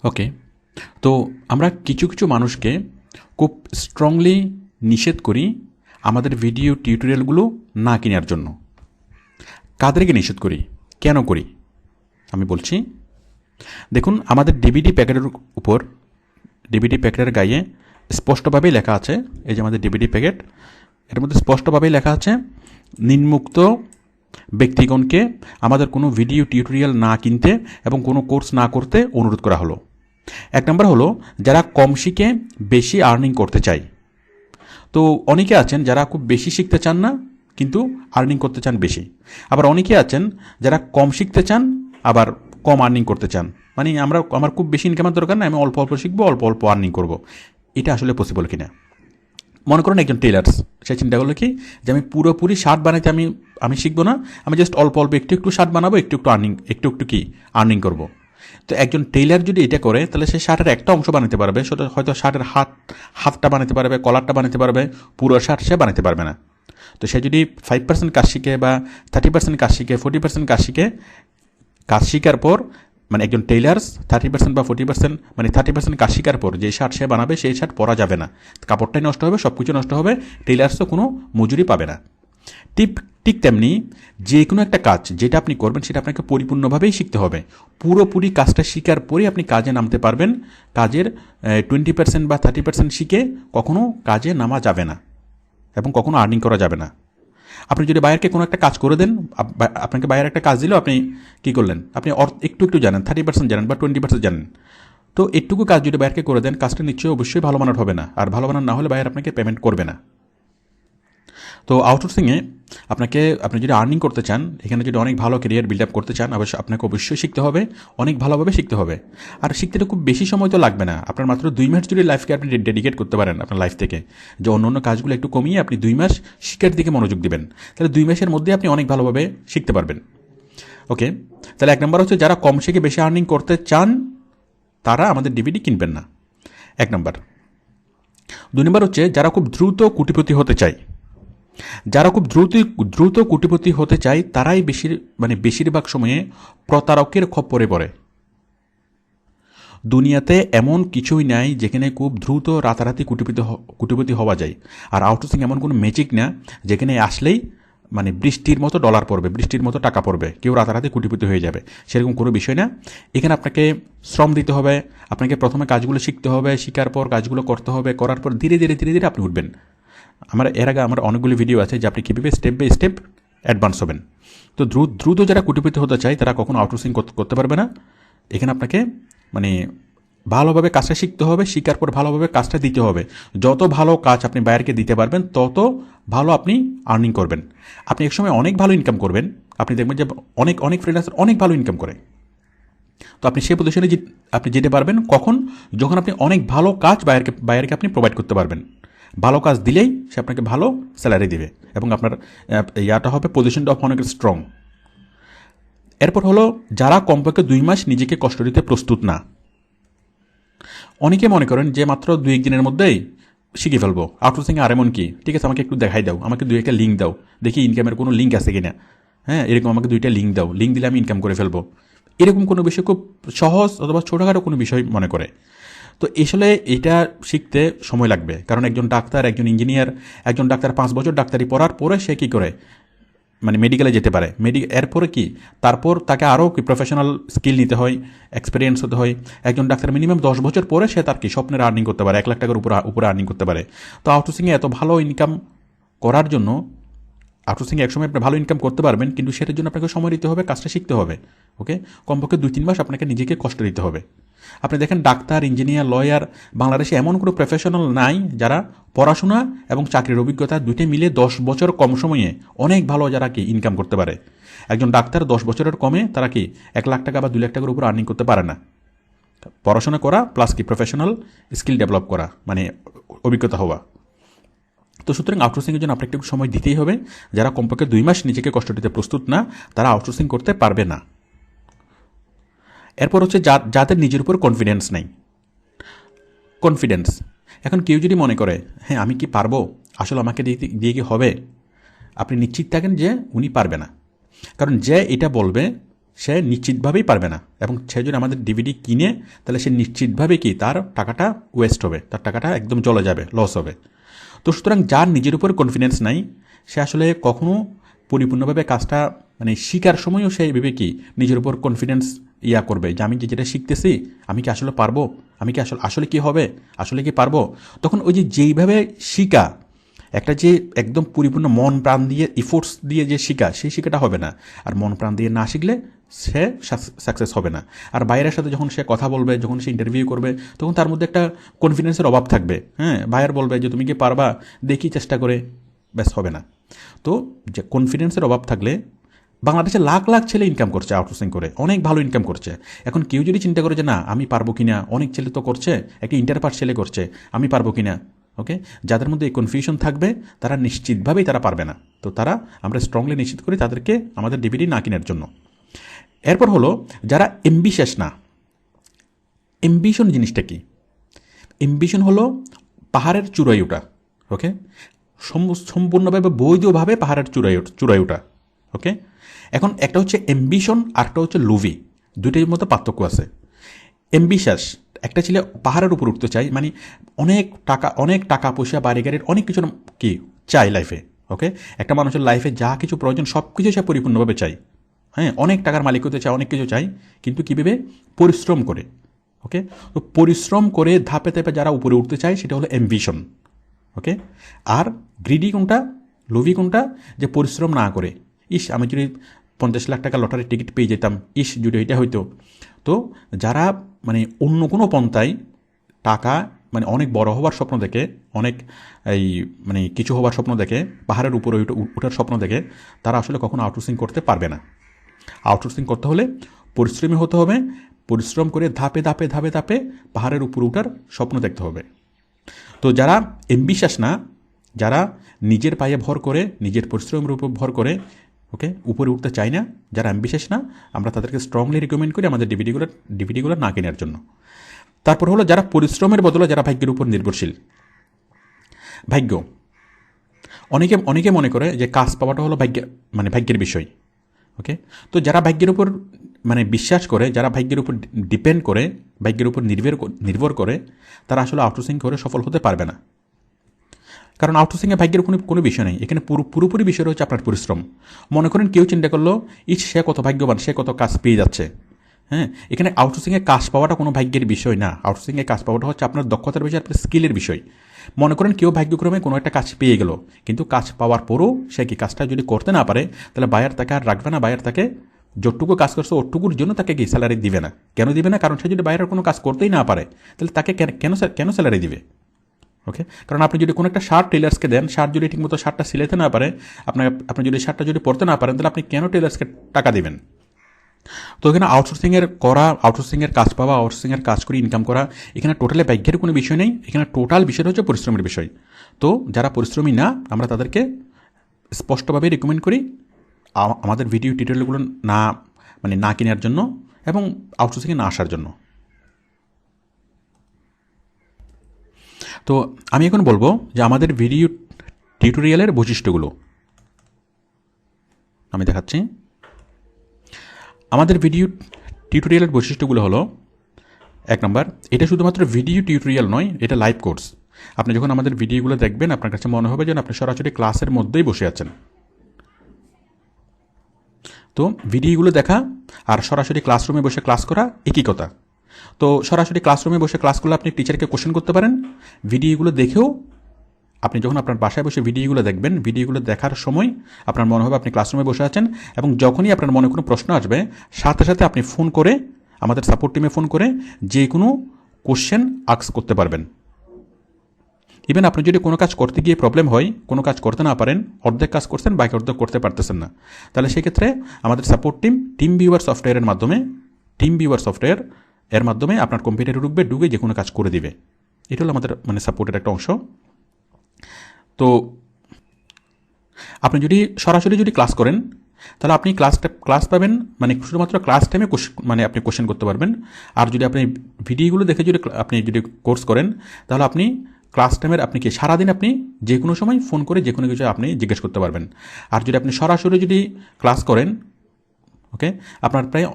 ওকে, তো আমরা কিছু কিছু মানুষকে খুব স্ট্রংলি নিষেধ করি আমাদের ভিডিও টিউটোরিয়ালগুলো না কেনার জন্য। কাদেরকে নিষেধ করি, কেন করি আমি বলছি। দেখুন, আমাদের ডিভিডি প্যাকেটের উপর, ডিভিডি প্যাকেটের গায়ে স্পষ্টভাবেই লেখা আছে, এই যে আমাদের ডিভিডি প্যাকেট, এর মধ্যে স্পষ্টভাবেই লেখা আছে নিম্নোক্ত ব্যক্তিগণকে আমাদের কোনো ভিডিও টিউটোরিয়াল না কিনতে এবং কোনো কোর্স না করতে অনুরোধ করা হলো। এক নম্বর হলো যারা কম শিখে বেশি আর্নিং করতে চায়। তো অনেকে আছেন যারা খুব বেশি শিখতে চান না কিন্তু আর্নিং করতে চান বেশি। আবার অনেকে আছেন যারা কম শিখতে চান আবার কম আর্নিং করতে চান, মানে আমার খুব বেশি ইনকামের দরকার না, আমি অল্প অল্প শিখবো, অল্প অল্প আর্নিং করব। এটা আসলে পসিবল কিনা? মনে করুন একজন টেলার্স, সে চিন্তা করলো কি যে আমি পুরোপুরি শার্ট বানাইতে আমি শিখবো না, আমি জাস্ট অল্প অল্প একটু একটু শার্ট বানাবো, একটু একটু আর্নিং করবো। তো একজন টেইলার যদি এটা করে তাহলে সে শার্টের একটা অংশ বানাতে পারবে, সেটা হয়তো শার্টের হাতটা বানাতে পারবে, কলারটা বানাতে পারবে, পুরো শার্ট সে বানাতে পারবে না। তো সে যদি 5% কাজ শিখে বা 30% কাজ শিখে, 40% কাজ শিখে, কাজ শিখার পর মানে একজন টেইলার্স 30% বা 40% মানে 30% কাজ শিখার পর যে শার্ট সে বানাবে সেই শার্ট পরা যাবে না, কাপড়টাই নষ্ট হবে, সব কিছু নষ্ট হবে, টেইলার্সও কোনো মজুরি পাবে না। ঠিক তেমনি যে কোনো একটা কাজ যেটা আপনি করবেন সেটা আপনাকে পরিপূর্ণভাবেই শিখতে হবে। পুরোপুরি কাজটা শিখার পরে আপনি কাজে নামতে পারবেন। কাজের 20% বা 30% শিখে কখনো কাজে নামা যাবে না এবং কখনো আর্নিং করা যাবে না। আপনি যদি বাইরকে কোনো একটা কাজ করে দেন, আপনাকে বাইরে একটা কাজ দিলেও আপনি কী করলেন, আপনি একটু জানেন, 30% জানেন বা 20% জানেন, তো একটুকু কাজ যদি বাইরকে করে দেন, কাজটা নিশ্চয়ই অবশ্যই ভালো মানের হবে না, আর ভালো মানের না হলে বাইরে আপনাকে পেমেন্ট করবে না। তো আউটসোর্সিংয়ে আপনি যদি আর্নিং করতে চান, এখানে যদি অনেক ভালো ক্যারিয়ার বিল্ড আপ করতে চান, আপনাকে অবশ্যই শিখতে হবে, অনেক ভালোভাবে শিখতে হবে। আর শিখতে খুব বেশি সময় তো লাগবে না, আপনার মাত্র 2 মাস যদি লাইফকে আপনি ডেডিকেট করতে পারেন আপনার লাইফ থেকে, যে অন্য কাজগুলো একটু কমিয়ে আপনি 2 মাস শিক্ষার দিকে মনোযোগ দিবেন, তাহলে 2 মাসের মধ্যে আপনি অনেক ভালোভাবে শিখতে পারবেন। ওকে, তাহলে এক নম্বর হচ্ছে যারা কম শিখে বেশি আর্নিং করতে চান তারা আমাদের ডিভিডি কিনবেন না, এক নম্বর। 2 নম্বর হচ্ছে যারা খুব দ্রুত কোটিপতি হতে চায়। যারা খুব দ্রুত কোটিপতি হতে চায় তারাই বেশিরভাগ সময়ে প্রতারকের খপ্পরে পড়ে। দুনিয়াতে এমন কিছুই নাই যেখানে খুব দ্রুত রাতারাতি কোটিপতি হওয়া যায়। আর আউটসোর্সিং এমন কোনো ম্যাজিক না যেখানে আসলেই বৃষ্টির মতো ডলার পড়বে, বৃষ্টির মতো টাকা পড়বে, কেউ রাতারাতি কোটিপতি হয়ে যাবে, সেরকম কোনো বিষয় না। এখানে আপনাকে শ্রম দিতে হবে, আপনাকে প্রথমে কাজগুলো শিখতে হবে, শেখার পর কাজগুলো করতে হবে, করার পর ধীরে ধীরে আপনি উঠবেন। এর আগে আমার অনেকগুলি ভিডিও আছে যে আপনি কীভাবে স্টেপ বাই স্টেপ অ্যাডভান্স হবেন। তো দ্রুত যারা কোটিপতি হতে চায় তারা কখনো আউটসোর্সিং করতে পারবে না। এখানে আপনাকে ভালোভাবে কাজটা শিখতে হবে, শেখার পর ভালোভাবে কাজটা দিতে হবে। যত ভালো কাজ আপনি বাইরেকে দিতে পারবেন তত ভালো আপনি আর্নিং করবেন। আপনি একসময় অনেক ভালো ইনকাম করবেন, আপনি দেখবেন যে অনেক ফ্রিল্যান্সার অনেক ভালো ইনকাম করে। তো আপনি সেই পজিশনে আপনি যেতে পারবেন কখন, যখন আপনি অনেক ভালো কাজ বাইরেকে আপনি প্রোভাইড করতে পারবেন। ভালো কাজ দিলেই সে আপনাকে ভালো স্যালারি দেবে এবং আপনার ইয়াটা হবে, পজিশনটা অনেক স্ট্রং। এরপর হলো যারা কমপক্ষে 2 মাস নিজেকে কষ্ট দিতে প্রস্তুত না। অনেকে মনে করেন যে মাত্র 2-1 দিনের মধ্যেই শিখে ফেলবো। আউটসোর্সিং আর এমন কি, ঠিক আছে আমাকে একটু দেখাই দাও, আমাকে 2-1টা লিঙ্ক দাও, দেখি ইনকামের কোনো লিঙ্ক আছে কিনা, হ্যাঁ এরকম আমাকে 2টা লিঙ্ক দাও, লিঙ্ক দিলে আমি ইনকাম করে ফেলবো। এরকম কোনো বিষয় খুব সহজ অথবা ছোটোখাটো কোনো বিষয় মনে করে। তো আসলে এটা শিখতে সময় লাগবে, কারণ একজন ডাক্তার, একজন ইঞ্জিনিয়ার, একজন ডাক্তার 5 বছর ডাক্তারি পড়ার পরে সে কী করে মেডিকেলে যেতে পারে। এরপরে কি তারপর তাকে আরও প্রফেশনাল স্কিল নিতে হয়, এক্সপিরিয়েন্স হতে হয়। একজন ডাক্তার মিনিমাম 10 বছর পরে সে তার কি স্বপ্নের আর্নিং করতে পারে, 1 লাখ টাকার উপরে আর্নিং করতে পারে। তো আউটসোর্সিংয়ে এত ভালো ইনকাম করার জন্য, আউটসোর্সিংয়ে একসময় আপনি ভালো ইনকাম করতে পারবেন, কিন্তু সেটার জন্য আপনাকে সময় দিতে হবে, কাজটা শিখতে হবে। ওকে, কমপক্ষে 2-3 মাস আপনাকে নিজেকে কষ্ট দিতে হবে। আপনি দেখেন ডাক্তার, ইঞ্জিনিয়ার, লয়ার, বাংলাদেশে এমন কোনো প্রফেশনাল নাই যারা পড়াশোনা এবং চাকরির অভিজ্ঞতা দুইটা মিলে 10 বছর কম সময়ে অনেক ভালো যারা কি ইনকাম করতে পারে। একজন ডাক্তার 10 বছরের কমে তারা কি 1 লাখ টাকা বা 2 লাখ টাকার উপর আর্নিং করতে পারে না। পড়াশোনা করা প্লাস কি প্রফেশনাল স্কিল ডেভেলপ করা, অভিজ্ঞতা হওয়া। তো সুতরাং আউটসোর্সিংয়ের জন্য আপনাকে একটু সময় দিতেই হবে। যারা কমপক্ষে 2 মাস নিজেকে কষ্ট দিতে প্রস্তুত না তারা আউটসোর্সিং করতে পারবে না। এরপর হচ্ছে যাদের নিজের উপর কনফিডেন্স নেই। কনফিডেন্স, এখন কেউ যদি মনে করে হ্যাঁ আমি কি পারবো, আসলে আমাকে দিয়ে কি হবে, আপনি নিশ্চিত থাকেন যে উনি পারবে না। কারণ যে এটা বলবে সে নিশ্চিতভাবেই পারবে না। এবং সে যদি আমাদের ডিভিডি কিনে তাহলে সে নিশ্চিতভাবে কি তার টাকাটা ওয়েস্ট হবে, তার টাকাটা একদম চলে যাবে, লস হবে। তো সুতরাং যার নিজের উপর কনফিডেন্স নাই সে আসলে কখনো পরিপূর্ণভাবে কাজটা মানে শিকার সময়ও সে ভেবে কি নিজের উপর কনফিডেন্স করবে যে আমি যেটা শিখতেছি আমি কি আসলে পারবো, আমি কি আসলে কি হবে, আসলে কি পারবো। তখন ওই যে যেইভাবে শিখা, একটা যে একদম পরিপূর্ণ মন প্রাণ দিয়ে ইফোর্টস দিয়ে যে শিখা, সেই শিখাটা হবে না। আর মন প্রাণ দিয়ে না শিখলে সে সাকসেস হবে না। আর বাইরের সাথে যখন সে কথা বলবে, যখন সে ইন্টারভিউ করবে, তখন তার মধ্যে একটা কনফিডেন্সের অভাব থাকবে। হ্যাঁ, বাইরে বলবে যে তুমি কি পারবা, দেখি চেষ্টা করে, ব্যাস হবে না। তো যে কনফিডেন্সের অভাব থাকলে বাংলাদেশে লাখ লাখ ছেলে ইনকাম করছে আউটসোর্সিং করে, অনেক ভালো ইনকাম করছে। এখন কেউ যদি চিন্তা করে যে না আমি পারবো কিনা, অনেক ছেলে তো করছে, একটা ইন্টারপাস ছেলে করছে, আমি পারবো কিনা, ওকে, যাদের মধ্যে এই কনফিউশন থাকবে তারা নিশ্চিতভাবেই তারা পারবে না। তো তারা আমরা স্ট্রংলি নিশ্চিত করি তাদেরকে আমাদের ডিভিডি না কেনার জন্য। এরপর হলো যারা এম্বিশাস না। এম্বিশন জিনিসটা কি? এম্বিশন হলো পাহাড়ের চূড়ায় ওঠা, ওকে, সম্পূর্ণভাবে বৈধভাবে পাহাড়ের চূড়ায় ওঠা, ওকে। এখন একটা হচ্ছে এম্বিশন আর একটা হচ্ছে লুভি, দুইটার মধ্যে পার্থক্য আছে। এম্বিশাস একটা ছেলে পাহাড়ের উপর উঠতে চাই, মানে অনেক টাকা পয়সা, বাড়ি গাড়ির অনেক কিছু কি চাই লাইফে, ওকে। একটা মানুষের লাইফে যা কিছু প্রয়োজন সব কিছু সে পরিপূর্ণভাবে চাই, হ্যাঁ, অনেক টাকার মালিক হতে চায়, অনেক কিছু চাই, কিন্তু কীভাবে? পরিশ্রম করে, ওকে। তো পরিশ্রম করে ধাপে ধাপে যারা উপরে উঠতে চায় সেটা হলো অ্যাম্বিশন, ওকে। আর গ্রিডি কোনটা, লোভি কোনটা? যে পরিশ্রম না করে, ইস আমি যদি 50 লাখ টাকা লটারির টিকিট পেয়ে যেতাম, ইস যদি এটা হইতো। তো যারা মানে অন্য কোনো পন্থায় টাকা মানে অনেক বড় হওয়ার স্বপ্ন দেখে, অনেক এই মানে কিছু হওয়ার স্বপ্ন দেখে, পাহাড়ের উপরে ওঠার স্বপ্ন দেখে, তারা আসলে কখনো আউটসোর্সিং করতে পারবে না। আউটসোর্সিং করতে হলে পরিশ্রমী হতে হবে, পরিশ্রম করে ধাপে ধাপে ধাপে ধাপে পাহাড়ের উপরে ওঠার স্বপ্ন দেখতে হবে। তো যারা এম্বিশাস না, যারা নিজের পায়ে ভর করে, নিজের পরিশ্রমের উপর ভর করে, ওকে, উপরে উঠতে চায় না, যারা অ্যাম্বিশাস না, আমরা তাদেরকে স্ট্রংলি রিকমেন্ড করি আমাদের ডিভিডিগুলো না কেনার জন্য। তারপর হলো যারা পরিশ্রমের বদলে যারা ভাগ্যের উপর নির্ভরশীল। ভাগ্য, অনেকে মনে করে যে কাজ পাওয়াটা হলো ভাগ্যের বিষয়, ওকে। তো যারা ভাগ্যের উপর মানে বিশ্বাস করে, যারা ভাগ্যের উপর ডিপেন্ড করে, ভাগ্যের উপর নির্ভর করে, তারা আসলে আউটসোর্সিং করে সফল হতে পারবে না। কারণ আউটসোর্সিংয়ে ভাগ্যের কোনো বিষয় নেই, এখানে পুরোপুরি বিষয় হচ্ছে আপনার পরিশ্রম। মনে করেন কেউ চিন্তা করলো সে কত ভাগ্যবান, সে কত কাজ পেয়ে যাচ্ছে। হ্যাঁ, এখানে আউটসোর্সিংয়ে কাজ পাওয়াটা কোনো ভাগ্যের বিষয় না। আউটসোর্সিংয়ে কাজ পাওয়াটা হচ্ছে আপনার দক্ষতার বিষয়, আপনার স্কিলের বিষয়। মনে করেন কেউ ভাগ্যক্রমে কোনো একটা কাজ পেয়ে গেল, কিন্তু কাজ পাওয়ার পরও সে কি কাজটা যদি করতে না পারে, তাহলে বায়ার তাকে আর রাখবে না। বায়ার তাকে যতটুকু কাজ করছে ওটুকুর জন্য তাকে কি স্যালারি দিবে না। কেন দিবে না? কারণ সে যদি বাইরের কোনো কাজ করতেই না পারে, তাহলে তাকে কেন স্যালারি দিবে? ওকে, কারণ আপনি যদি কোনো একটা শার্ট টেলার্সকে দেন, শার্ট যদি ঠিকমতো শার্টটা সিলাইতে না পারে, আপনি যদি শার্টটা যদি পরতে না পারেন, তাহলে আপনি কেন টেলার্সকে টাকা দিবেন? তো এখানে আউটসোর্সিংয়ের কাজ পাওয়া, আউটসোর্সিংয়ের কাজ করে ইনকাম করা, এখানে টোটালি ভাগ্যের কোনো বিষয় নেই, এখানে টোটাল বিষয়টা হচ্ছে পরিশ্রমের বিষয়। তো যারা পরিশ্রমী না, আমরা তাদেরকে স্পষ্টভাবে রিকমেন্ড করি আমাদের ভিডিও টিউটোরিয়ালগুলো না কেনার জন্য এবং আউটসোর্সিংয়ে না আসার জন্য। তো আমি এখন বলবো যে আমাদের ভিডিও টিউটোরিয়ালের বৈশিষ্ট্যগুলো আমি দেখাচ্ছি। আমাদের ভিডিও টিউটোরিয়ালের বৈশিষ্ট্যগুলো হলো, 1 নম্বর, এটা শুধুমাত্র ভিডিও টিউটোরিয়াল নয়, এটা লাইভ কোর্স। আপনি যখন আমাদের ভিডিওগুলো দেখবেন আপনার কাছে মনে হবে যেন আপনি সরাসরি ক্লাসের মধ্যেই বসে আছেন। তো ভিডিওগুলো দেখা আর সরাসরি ক্লাসরুমে বসে ক্লাস করা একই কথা। তো সরাসরি ক্লাসরুমে বসে ক্লাস করলে আপনি টিচারকে কোশ্চেন করতে পারেন। ভিডিওগুলো দেখেও আপনি যখন আপনার বাসায় বসে ভিডিওগুলো দেখবেন, ভিডিওগুলো দেখার সময় আপনার মনে হবে আপনি ক্লাসরুমে বসে আছেন, এবং যখনই আপনার মনে কোনো প্রশ্ন আসবে সাথে সাথে আপনি ফোন করে আমাদের সাপোর্ট টিমে ফোন করে যে কোনো কোশ্চেন আস্ক করতে পারবেন। ইভেন আপনি যদি কোনো কাজ করতে গিয়ে প্রবলেম হয়, কোনো কাজ করতে না পারেন, অর্ধেক কাজ করছেন বাকি অর্ধেক করতে পারতেছেন না, তাহলে সেক্ষেত্রে আমাদের সাপোর্ট টিম ভিউয়ার সফটওয়্যারের মাধ্যমে আপনার কম্পিউটারে ঢুকে যে কোনো কাজ করে দিবে। এটা হলো আমাদের সাপোর্টের একটা অংশ। তো আপনি যদি সরাসরি ক্লাস করেন, তাহলে আপনি ক্লাস পাবেন, শুধুমাত্র ক্লাস টাইমে আপনি কোশ্চেন করতে পারবেন। আর যদি আপনি ভিডিওগুলো দেখে আপনি কোর্স করেন, তাহলে আপনি ক্লাস টাইমের কি সারাদিন আপনি যে কোনো সময় ফোন করে যে কোনো কিছু আপনি জিজ্ঞেস করতে পারবেন। আর যদি আপনি সরাসরি ক্লাস করেন, ওকে, আপনার প্রায়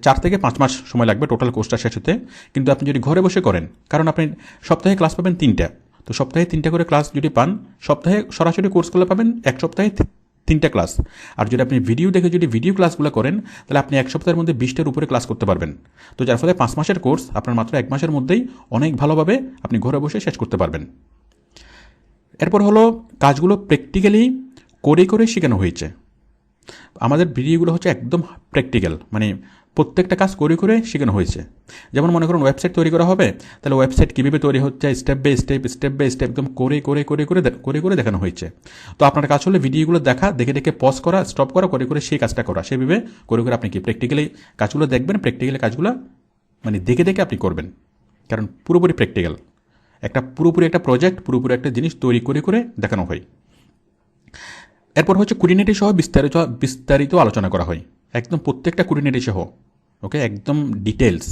4 থেকে 5 মাস সময় লাগবে টোটাল কোর্সটা শেষ হতে। কিন্তু আপনি যদি ঘরে বসে করেন, কারণ আপনি সপ্তাহে ক্লাস পাবেন 3টা, তো সপ্তাহে 3টা করে ক্লাস যদি পান, সপ্তাহে সরাসরি কোর্সগুলো পাবেন এক সপ্তাহে 3টা ক্লাস। আর যদি আপনি ভিডিও দেখে যদি ভিডিও ক্লাসগুলো করেন, তাহলে আপনি এক সপ্তাহের মধ্যে 20টার উপরে ক্লাস করতে পারবেন। তো যার ফলে 5 মাসের কোর্স আপনার মাত্র 1 মাসের মধ্যেই অনেক ভালোভাবে আপনি ঘরে বসে শেষ করতে পারবেন। এরপর হলো কাজগুলো প্র্যাকটিক্যালি করে করে শেখানো হয়েছে। আমাদের ভিডিওগুলো হচ্ছে একদম প্র্যাকটিক্যাল, মানে প্রত্যেকটা কাজ করে করে শেখানো হয়েছে। যেমন মনে করুন ওয়েবসাইট তৈরি করা হবে, তাহলে ওয়েবসাইট কীভাবে তৈরি হচ্ছে স্টেপ বাই স্টেপ একদম করে করে করে করে করে করে দেখানো হয়েছে। তো আপনার কাজ হলে ভিডিওগুলো দেখা, দেখে দেখে পজ করা, স্টপ করা, করে করে সেই কাজটা করা, সেভাবে করে করে আপনি কি প্র্যাকটিক্যালি কাজগুলো দেখবেন, প্র্যাকটিক্যালি কাজগুলো মানে দেখে দেখে আপনি করবেন। কারণ পুরোপুরি প্র্যাকটিক্যাল, পুরোপুরি একটা প্রজেক্ট, পুরোপুরি একটা জিনিস তৈরি করে করে দেখানো হয়। এরপর হচ্ছে কুড়িনেটি সহ বিস্তারিত আলোচনা করা হয়, একদম প্রত্যেকটা কুড়িনেটি সহ, ওকে, একদম ডিটেলস।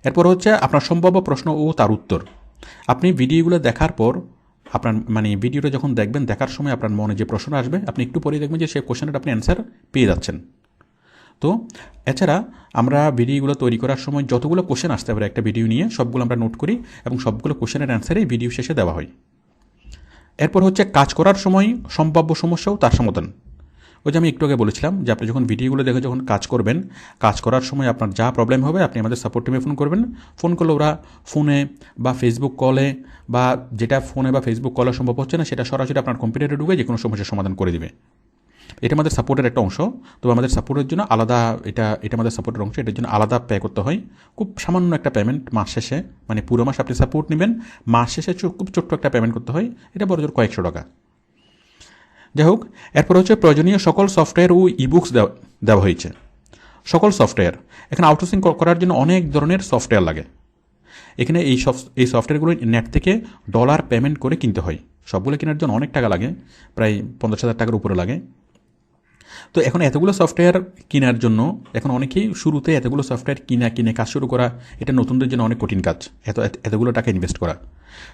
এরপর হচ্ছে আপনার সম্ভাব্য প্রশ্ন ও তার উত্তর। আপনি ভিডিওগুলো দেখার পর আপনার মানে ভিডিওটা যখন দেখবেন, দেখার সময় আপনার মনে যে প্রশ্ন আসবে, আপনি একটু পরেই দেখবেন যে সেই কোশ্চেনের আপনি অ্যান্সার পেয়ে যাচ্ছেন। তো এছাড়া আমরা ভিডিওগুলো তৈরি করার সময় যতগুলো কোশ্চেন আসতে পারে একটা ভিডিও নিয়ে, সবগুলো আমরা নোট করি এবং সবগুলো কোশ্চেনের অ্যান্সারেই ভিডিও শেষে দেওয়া হয়। এরপর হচ্ছে কাজ করার সময় সম্ভাব্য সমস্যা ও তার সমাধান। ওই যে আমি একটু আগে বলেছিলাম যে আপনি যখন ভিডিওগুলো দেখে যখন কাজ করবেন, কাজ করার সময় আপনার যা প্রবলেম হবে আপনি আমাদের সাপোর্ট টিমে ফোন করবেন। ফোন করলে ওরা ফোনে বা ফেসবুক কলে, বা যেটা ফোনে বা ফেসবুক কলে সম্ভব হচ্ছে না, সেটা সরাসরি আপনার কম্পিউটারে ঢুকে যে কোনো সমস্যার সমাধান করে দিবে। এটা আমাদের সাপোর্টের একটা অংশ। তবে আমাদের সাপোর্টের জন্য আলাদা, এটা আমাদের সাপোর্টের অংশ, এটার জন্য আলাদা পে করতে হয়। খুব সামান্য একটা পেমেন্ট মাস শেষে, মানে পুরো মাস আপনি সাপোর্ট নেবেন, মাস শেষে খুব ছোট্ট একটা পেমেন্ট করতে হয়, এটা বড় জোর কয়েকশো টাকা। যাই হোক, এরপর হচ্ছে প্রয়োজনীয় সকল সফটওয়্যার ও ইবুকস দেওয়া হয়েছে। সকল সফটওয়্যার, এখানে আউটসোর্সিং করার জন্য অনেক ধরনের সফটওয়্যার লাগে। এখানে এই সফটওয়্যারগুলো নেট থেকে ডলার পেমেন্ট করে কিনতে হয়। সবগুলো কেনার জন্য অনেক টাকা লাগে, প্রায় 50,000 টাকার উপরে লাগে। তো এখন এতগুলো সফটওয়্যার কেনার জন্য এখন অনেকেই শুরুতে এতগুলো সফটওয়্যার কিনে কাজ শুরু করা, এটা নতুনদের জন্য অনেক কঠিন কাজ, এতগুলো টাকা ইনভেস্ট করা।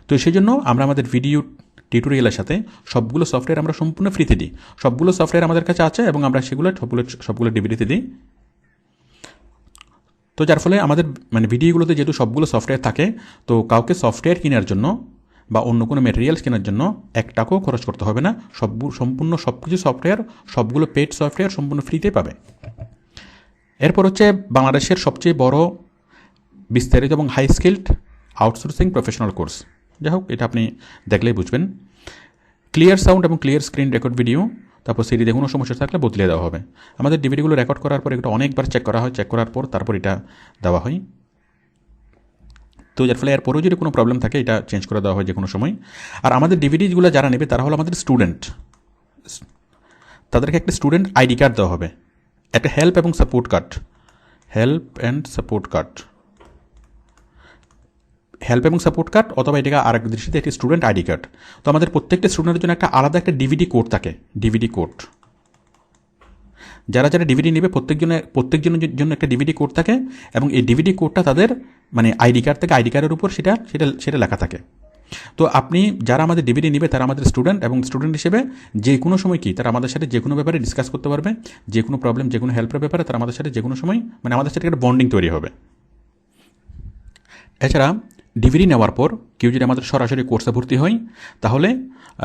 তো সেই জন্য আমরা আমাদের ভিডিও টিউটোরিয়ালের সাথে সবগুলো সফটওয়্যার আমরা সম্পূর্ণ ফ্রিতে দিই। সবগুলো সফটওয়্যার আমাদের কাছে আছে এবং আমরা সবগুলো ডিভিডিতে দিই। তো যার ফলে আমাদের মানে ভিডিওগুলোতে যেহেতু সবগুলো সফটওয়্যার থাকে, তো কাউকে সফটওয়্যার কেনার জন্য বা অন্য কোনো ম্যাটেরিয়ালস কেনার জন্য 1 টাকাও খরচ করতে হবে না। সম্পূর্ণ সব কিছু সফটওয়্যার, সবগুলো পেড সফটওয়্যার সম্পূর্ণ ফ্রিতে পাবে। এরপর হচ্ছে বাংলাদেশের সবচেয়ে বড়, বিস্তারিত এবং high skilled outsourcing professional course. যাই হোক, এটা আপনি দেখলেই বুঝবেন। ক্লিয়ার সাউন্ড এবং ক্লিয়ার স্ক্রিন রেকর্ড ভিডিও, তারপর সিরিজে কোনো সমস্যা থাকলে বদলে দেওয়া হবে। আমাদের ডিভিডিগুলো রেকর্ড করার পর এটা অনেকবার চেক করা হয়, চেক করার পর তারপর এটা দেওয়া হয়। তো যার ফলে এরপরেও যদি কোনো প্রবলেম থাকে এটা চেঞ্জ করে দেওয়া হয় যে কোনো সময়। আর আমাদের ডিভিডিগুলো যারা নেবে তারা হলো আমাদের স্টুডেন্ট, তাদেরকে একটা স্টুডেন্ট আইডি কার্ড দেওয়া হবে, একটা হেল্প এবং সাপোর্ট কার্ড, হেল্প এবং সাপোর্ট কার্ড, অথবা এটাকে আরেক দৃষ্টিতে একটি স্টুডেন্ট আইডি কার্ড। তো আমাদের প্রত্যেকটা স্টুডেন্টের জন্য একটা আলাদা একটা ডিভিডি কোড থাকে, ডিভিডি কোড। যারা ডিভিডি নেবে প্রত্যেকজনের জন্য একটা ডিভিডি কোড থাকে, এবং এই ডিভিডি কোডটা তাদের মানে আইডি কার্ড থেকে, আইডি কার্ডের উপর সেটা লেখা থাকে। তো আপনি যারা আমাদের ডিভিডি নেবে তারা আমাদের স্টুডেন্ট, এবং স্টুডেন্ট হিসেবে যে কোনো সময় তারা আমাদের সাথে যে কোনো ব্যাপারে ডিসকাস করতে পারবে, যে কোনো প্রবলেম, যে কোনো হেল্পের ব্যাপারে তারা আমাদের সাথে যে কোনো সময় মানে আমাদের সাথে একটা বন্ডিং তৈরি হবে। এছাড়া ডিভিডি নেওয়ার পর কেউ যদি আমাদের সরাসরি কোর্সে ভর্তি হয়, তাহলে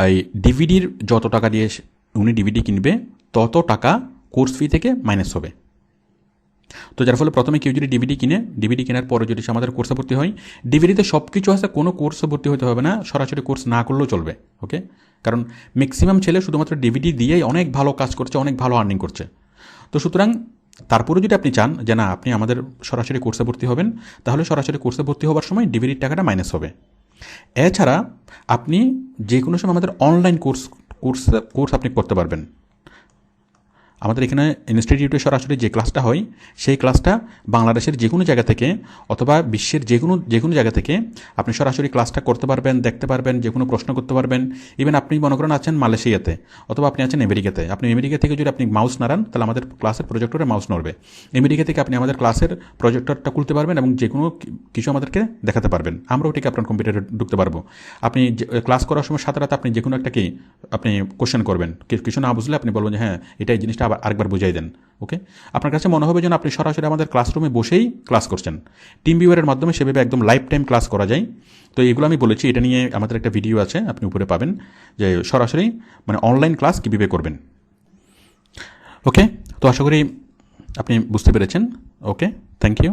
এই ডিভিডির যত টাকা দিয়ে উনি ডিভিডি কিনবে তত টাকা কোর্স ফি থেকে মাইনাস হবে। তো যার ফলে প্রথমে কেউ যদি ডিভিডি কেনার পরে যদি আমাদের কোর্সে ভর্তি হয়, ডিভিডিতে সব কিছু আছে, কোনো কোর্সে ভর্তি হতে হবে না, সরাসরি কোর্স না করলেও চলবে। ওকে, কারণ ম্যাক্সিমাম ছেলে শুধুমাত্র ডিভিডি দিয়েই অনেক ভালো কাজ করছে, অনেক ভালো আর্নিং করছে। তো সুতরাং তারপরে যদি আপনি চান যে না আপনি আমাদের সরাসরি কোর্সে ভর্তি হবেন, তাহলে সরাসরি কোর্সে ভর্তি হওয়ার সময় ডিভিডির টাকাটা মাইনাস হবে। এছাড়া আপনি যে কোনো সময় আমাদের অনলাইন কোর্স আপনি করতে পারবেন। আমাদের এখানে ইনস্টিটিউটে সরাসরি যে ক্লাসটা হয়, সেই ক্লাসটা বাংলাদেশের যে কোনো জায়গা থেকে অথবা বিশ্বের যে কোনো জায়গা থেকে আপনি সরাসরি ক্লাসটা করতে পারবেন, দেখতে পারবেন, যে কোনো প্রশ্ন করতে পারবেন। ইভেন আপনি মনে করেন আছেন মালয়েশিয়াতে অথবা আপনি আছেন আমেরিকাতে, আপনি আমেরিকা থেকে যদি আপনি মাউস নাড়ান, তাহলে আমাদের ক্লাসের প্রজেক্টরে মাউস নড়বে। আমেরিকা থেকে আপনি আমাদের ক্লাসের প্রজেক্টরটা খুলতে পারবেন এবং যে কোনো কিছু আমাদেরকে দেখাতে পারবেন, আমরা ওটিকে আপনার কম্পিউটারে ঢুকতে পারবো। আপনি ক্লাস করার সময় সাথে আপনি যে কোনো একটা আপনি কোশ্চেন করবেন, কিছু না বুঝলে আপনি বলবেন যে হ্যাঁ এটা এই জিনিসটা আবার আরেকবার বুঝাই দেন। ওকে, আপনার কাছে মনে হবে যেন আপনি সরাসরি আমাদের ক্লাসরুমে বসেই ক্লাস করছেন। টিম ভিউয়ারের মাধ্যমে সেভাবে একদম লাইফ টাইম ক্লাস করা যায়। তো এগুলো আমি বলেছি, এটা নিয়ে আমাদের একটা ভিডিও আছে, আপনি উপরে পাবেন, যে সরাসরি মানে অনলাইন ক্লাস কীভাবে করবেন। ওকে, তো আশা করি আপনি বুঝতে পেরেছেন। ওকে, থ্যাংক ইউ।